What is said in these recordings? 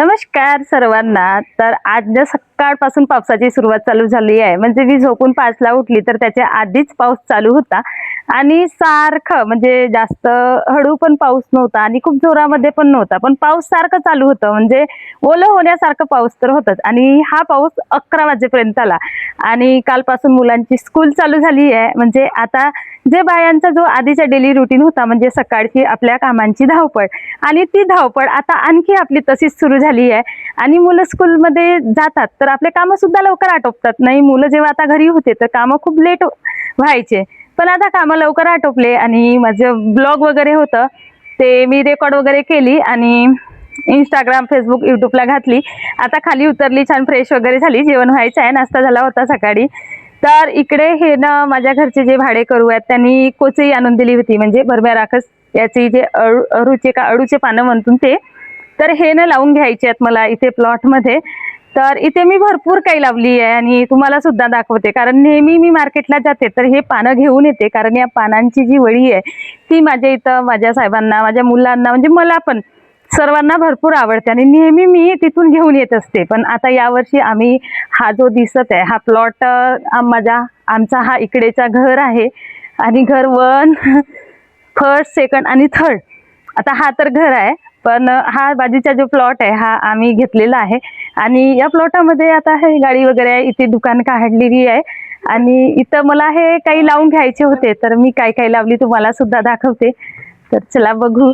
नमस्कार सर्वांना। तर आज सकाळपासून पावसाची सुरुवात चालू झाली आहे। म्हणजे मी झोपून 5ला उठली तर त्याच्या आधीच पाऊस चालू होता आणि सारखं म्हणजे जास्त हळू पण पाऊस नव्हता आणि खूप जोरामध्ये पण नव्हता, पण पाऊस सारखं चालू होतं। म्हणजे ओलं होण्यासारखं पाऊस तर होतच आणि हा पाऊस 11 वाजेपर्यंत आला आणि कालपासून मुलांची स्कूल चालू झाली आहे। म्हणजे आता जे बायांचा जो आधीचा डेली रुटीन होता म्हणजे सकाळची आपल्या कामांची धावपळ आणि ती धावपळ आता आणखी आपली तशीच सुरू झाली आहे आणि मुलं स्कूलमध्ये जातात तर आपले कामं सुद्धा लवकर आटोपतात। नाही मुलं जेव्हा आता घरी होते तर कामं खूप लेट व्हायचे, पण आता कामं लवकर आटोपले आणि माझं ब्लॉग वगैरे होतं ते मी रेकॉर्ड वगैरे केली आणि इंस्टाग्राम, फेसबुक, यूट्यूबला घातली। आता खाली उतरली, छान फ्रेश वगैरे झाली, जेवण व्हायचं आहे, नाश्ता झाला होता सकाळी। तर इकडे हे ना माझ्या घरचे जे भाडेकरू आहेत त्यांनी कोचई आणून दिली होती, म्हणजे भरम्या राखस याची जे अळूचे पानं म्हणतो ते, तर हे ना लावून घ्यायचे आहेत मला इथे प्लॉटमध्ये। तर इथे मी भरपूर काही लावली आहे आणि तुम्हाला सुद्धा दाखवते, कारण नेहमी मी मार्केटला जाते तर हे पानं घेऊन येते, कारण या पानांची जी वळी आहे ती माझ्या इथं माझ्या साहेबांना, माझ्या मुलांना, म्हणजे मला पण सर्वांना भरपूर आवडते आणि नेहमी मी तिथून घेऊन येत असते। पण आता यावर्षी आम्ही हा जो दिसत आहे हा प्लॉट आमचा हा इकडेचा घर आहे आणि घर 1 फर्स्ट, सेकंड आणि थर्ड, आता हा तर घर आहे, पण हा बाजूचा जो प्लॉट आहे हा आम्ही घेतलेला आहे आणि या प्लॉटामध्ये आता हे गाडी वगैरे आहे, इथे दुकान काढलेली आहे आणि इथं मला हे काही लावून घ्यायचे होते तर मी काय काय लावली तुम्हाला सुद्धा दाखवते। तर चला बघू।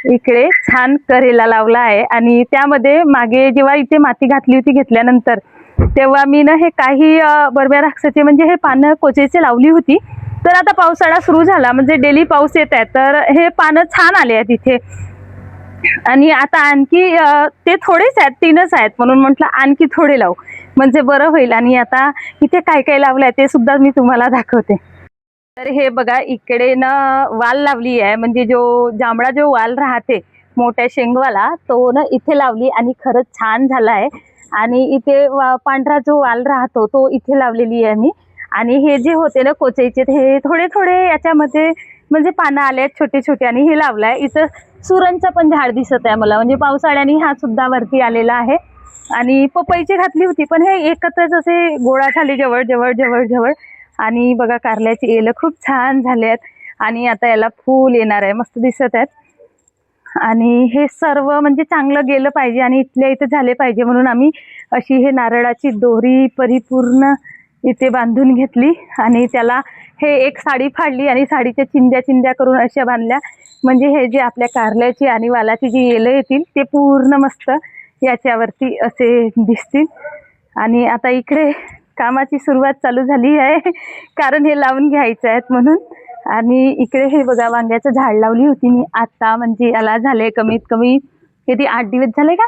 इकडे छान करेला लावला आहे आणि त्यामध्ये मागे जेव्हा इथे माती घातली होती घेतल्यानंतर तेव्हा मी ना हे काही बरब्या राक्षसाचे म्हणजे हे पानं कोचेचे लावली होती। तर आता पावसाळा सुरू झाला म्हणजे डेली पाऊस येत आहे तर हे पानं छान आले आहेत इथे आणि आता आणखी ते थोडेच आहेत, 3च आहेत, म्हणून म्हटलं आणखी थोडे लावू म्हणजे बरं होईल। आणि आता इथे काय काय लावलंय ते सुद्धा मी तुम्हाला दाखवते। तर हे बघा इकडे ना वाल लावली आहे, म्हणजे जांभळा जो वाल राहते मोठ्या शेंगवाला तो ना इथे लावली आणि खरंच छान झाला आहे। आणि इथे पांढरा जो वाल राहतो तो इथे लावलेली आहे मी। आणि हे जे होते ना कोचईचे हे थोडे थोडे याच्यामध्ये म्हणजे पानं आले आहेत छोटे छोटे आणि हे लावलंय। इथं सुरणचं पण झाड दिसत आहे मला, म्हणजे पावसाळ्याने हा सुद्धा वरती आलेला आहे। आणि पपईची घातली होती पण हे एकत्रच असे गोळा झाले जवळ जवळ जवळ जवळ। आणि बघा कारल्याची येलं खूप छान झाले आहेत आणि आता याला फूल येणार आहे, मस्त दिसत आहेत। आणि हे सर्व म्हणजे चांगलं गेलं पाहिजे आणि इथल्या इथे झाले पाहिजे म्हणून आम्ही अशी हे नारळाची दोरी परिपूर्ण इथे बांधून घेतली आणि त्याला हे एक साडी फाडली आणि साडीच्या चिंध्या चिंध्या करून अशा बांधल्या, म्हणजे हे जे आपल्या कारल्याची आणि वालाची जी येलं येतील ते पूर्ण मस्त याच्यावरती असे दिसतील। आणि आता इकडे कामाची सुरुवात चालू झाली आहे कारण हे लावून घ्यायचं आहेत म्हणून। आणि इकडे हे बघा वांग्याचं झाड लावली होती मी आता, म्हणजे याला झाले कमीत कमी किती 8 दिवस झाले का,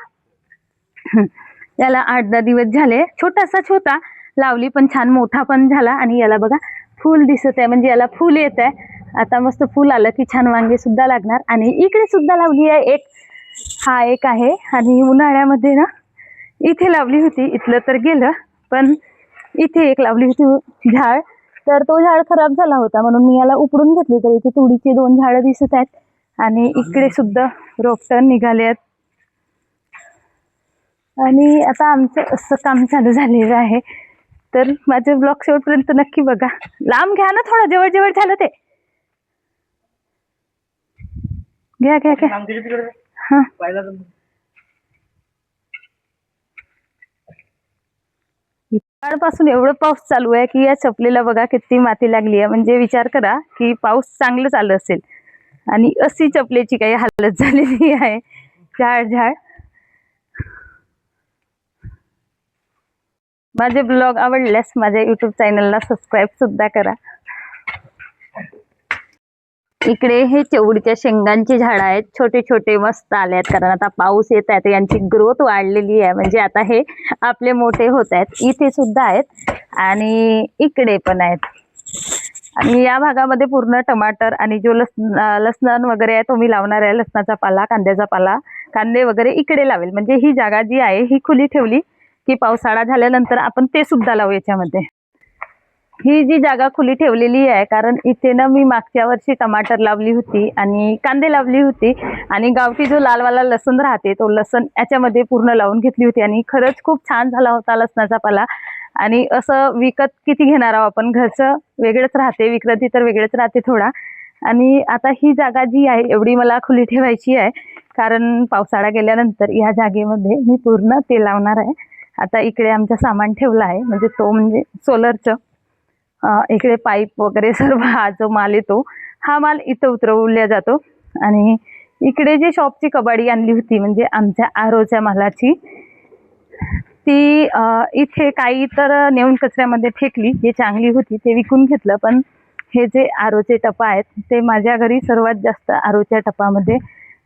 याला 8-10 दिवस झाले। छोटा लावली पण छान मोठा पण झाला आणि याला बघा फूल दिसत आहे, म्हणजे याला फूल येत आहे। आता मस्त फूल आलं की छान वांगे सुद्धा लागणार। आणि इकडे सुद्धा लावली आहे एक, हा एक आहे आणि उन्हाळ्यामध्ये ना इथे लावली होती, इथलं तर गेलं पण इथे एक लावली होती झाड, तर तो झाड खराब झाला होता म्हणून मी याला उपडून घेतली, तर इथे तुडीची 2 झाडं दिसत आहेत आणि इकडे सुद्धा रोपटं निघाले आहेत। आणि आता आमचं असं काम चालू झालेलं आहे, तर माझे ब्लॉग शेवटपर्यंत नक्की बघा। लांब घ्या ना, थोडं जवळ जवळ झालं ते घ्या घ्या घ्या। हा सकाळपासून एवढं पाऊस चालू आहे की या चपलेला बघा किती माती लागली आहे, म्हणजे विचार करा की पाऊस चांगलं चालू असेल आणि अशी चपलेची काही हालत झालेली आहे। झाड माझे ब्लॉग आवडल्यास माझ्या यूट्यूब चॅनलला सबस्क्राईब सुद्धा करा। इकडे हे चवळीच्या शेंगांची झाड आहेत, छोटे छोटे मस्त आले आहेत, कारण आता पाऊस येत आहे तर यांची ग्रोथ वाढलेली आहे, म्हणजे आता हे आपले मोठे होत आहेत। इथे सुद्धा आहेत आणि इकडे पण आहेत आणि या भागामध्ये पूर्ण टमाटर आणि जो लसण वगैरे आहे तो मी लावणार आहे। लसणाचा पाला, कांद्याचा पाला, कांदे वगैरे इकडे लावेल, म्हणजे ही जागा जी आहे ही खुली ठेवली की पावसाळा झाल्यानंतर आपण ते सुद्धा लावू याच्यामध्ये। ही जी जागा खुली ठेवलेली आहे कारण इथे ना मी मागच्या वर्षी टमाटर लावली होती आणि कांदे लावली होती आणि गावठी जो लालवाला लसूण राहते तो लसूण याच्यामध्ये पूर्ण लावून घेतली होती आणि खरंच खूप छान झाला होता लसणाचा पाला. आणि असं विकत किती घेणार आहोत आपण, घरचं वेगळंच राहते, विक्रेती तर वेगळंच राहते थोडा. आणि आता ही जागा जी आहे एवढी मला खुली ठेवायची आहे कारण पावसाळा गेल्यानंतर या जागेमध्ये मी पूर्ण ते लावणार आहे. आता इकडे आमचं सामान ठेवलं आहे म्हणजे तो म्हणजे सोलरचं, इकडे पाईप वगैरे सर्व हा जो माल येतो हा माल इथं उतरवल्या जातो. आणि इकडे जे शॉपची कबाडी आणली होती म्हणजे आमच्या आरोच्या मालाची ती इथे काही तर नेऊन कचऱ्यामध्ये फेकली, जे चांगली होती ते विकून घेतलं. पण हे जे आरोचे टपा आहेत ते माझ्या घरी सर्वात जास्त आरोच्या टपामध्ये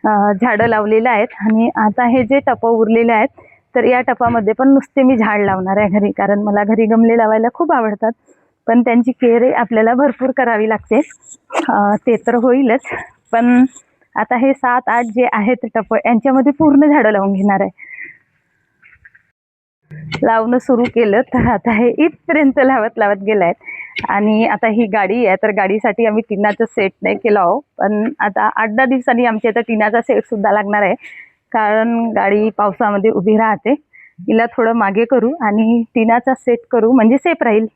झाडं लावलेलं आहेत. आणि आता हे जे टपं उरलेले आहेत तर या टपामध्ये पण नुसते मी झाड लावणार आहे घरी, कारण मला घरी गमले लावायला खूप आवडतात पण त्यांची केअर आपल्याला भरपूर करावी लागते. ते तर होईलच पण आता हे 7-8 जे आहेत टपं यांच्यामध्ये पूर्ण झाडं लावून घेणार आहे. लावणं सुरू केलं तर आता हे इथपर्यंत लावत लावत गेलायत. आणि आता ही गाडी आहे तर गाडीसाठी आम्ही टिनाचं सेट नाही केलं आहो, पण आता 8-10 दिवसांनी आमच्या इथं टिनाचा सेट सुद्धा लागणार आहे कारण गाडी पावसामध्ये उभी राहते. हिला थोडं मागे करू आणि टिनाचा सेट करू म्हणजे सेफ राहील.